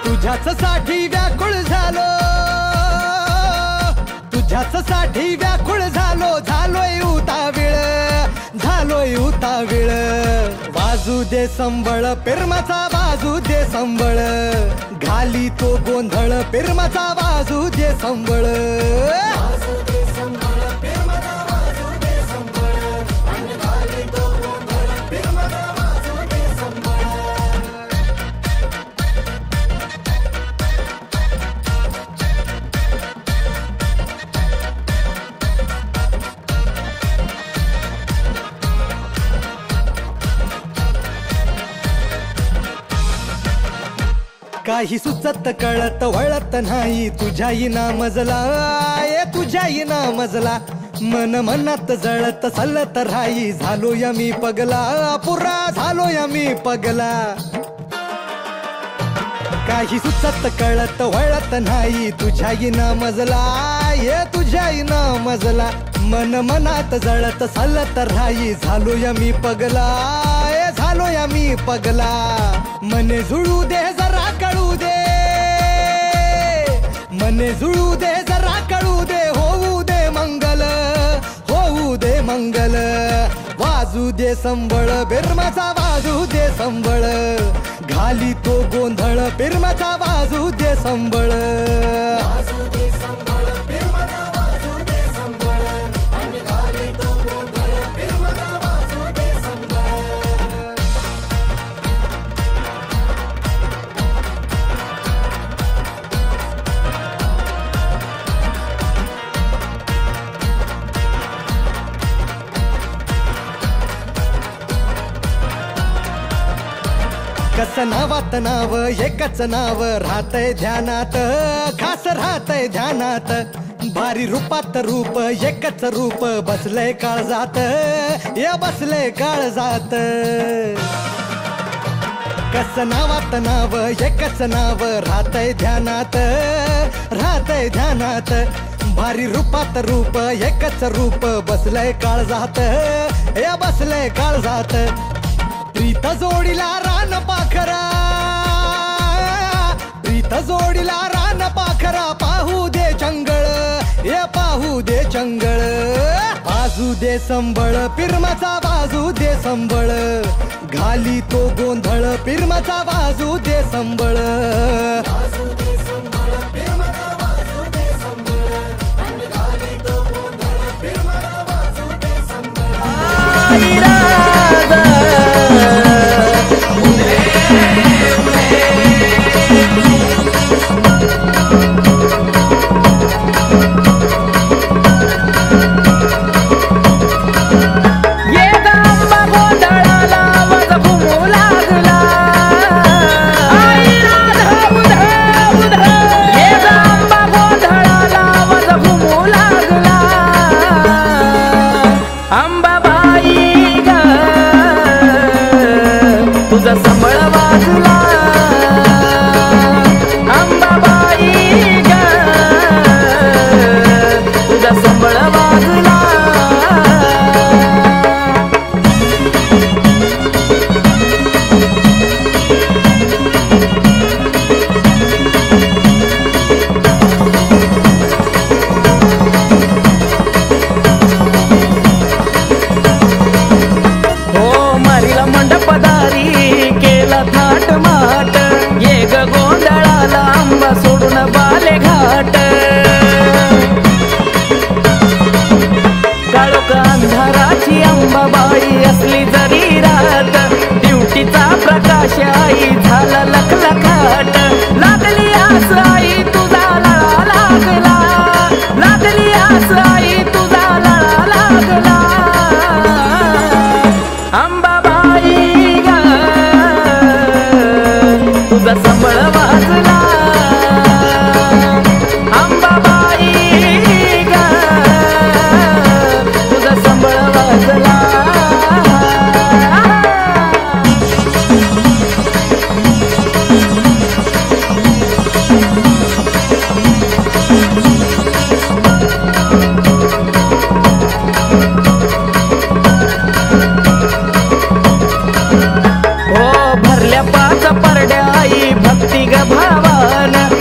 तुझ्याच साठी व्याकुळ झालो, तुझ्याच साठी व्याकुळ झालो, झालोय उतावीळ, झालोय उतावीळ. वाजू दे संबळ पिरमाचा, वाजू दे संबळ, घाली तो गोंधळ पिरमाचा, वाजू दे संबळ. काही सुचत कळत वळत नाही, तुझ्याही ना मजला, तुझ्याही ना मजला. मन मनात जळत सलत राही, झालोय मी पगला, पुरा झालोय मी पगला. काही सुचत कळत वळत नाही, तुझ्याही ना मजला, तुझ्याही ना मजला. मन मनात जळत सलत राही, झालोय मी पगला, झालोय मी पगला. मने जुळू दे जरा कळू दे, मने जुळू दे जरा कळू दे, होऊ दे मंगल, होऊ दे मंगल. वाजू दे संबळ बिरमाचा, वाजू दे संबळ, घाली तो गोंधळ बिरमाचा, वाजू दे संबळ. कस नावात नाव एकच नाव, राहतय ध्यानात, खास राहतय ध्यानात. भारी रूपात रूप एकच रूप, बसलय काळजात, या बसलय काळजात. कस नावात नाव एकच नाव, राहतय ध्यानात, राहतय ध्यानात. भारी रूपात रूप एकच रूप, बसलय काळजात, या बसलय काळजात. प्रीत जोडीला रान पाखरा, प्रीत जोडीला रान पाखरा, पाहू दे चंगळ, ये पाहू दे चंगळ. वाजू दे संबळ पिरमाचा, वाजू दे संबळ, घाली तो गोंधळ पिरमाचा, वाजू दे संबळ. तुझा संबळ वाजला, अंबाबाई ग, तुझा संबळ वाजला. हो मारीला मंडपदारी, थाट माट, ये ग गोंधळाला आंबा सोडून बाले घाट. काळोख अंधाराची अंबाबाई असली जरी रात, ड्युटीचा प्रकाश आई झाला लखलखाट. लागली आस आई तुझा लळा लागला, लागली आस आई तुझा लळा लागला. अंबाबाई ग, तुझा संबळ वाजला, अंबाबाई ग, तुझा संबळ वाजला. हो भरल्या पाच परड्या आई भक्ती ग भावा, मान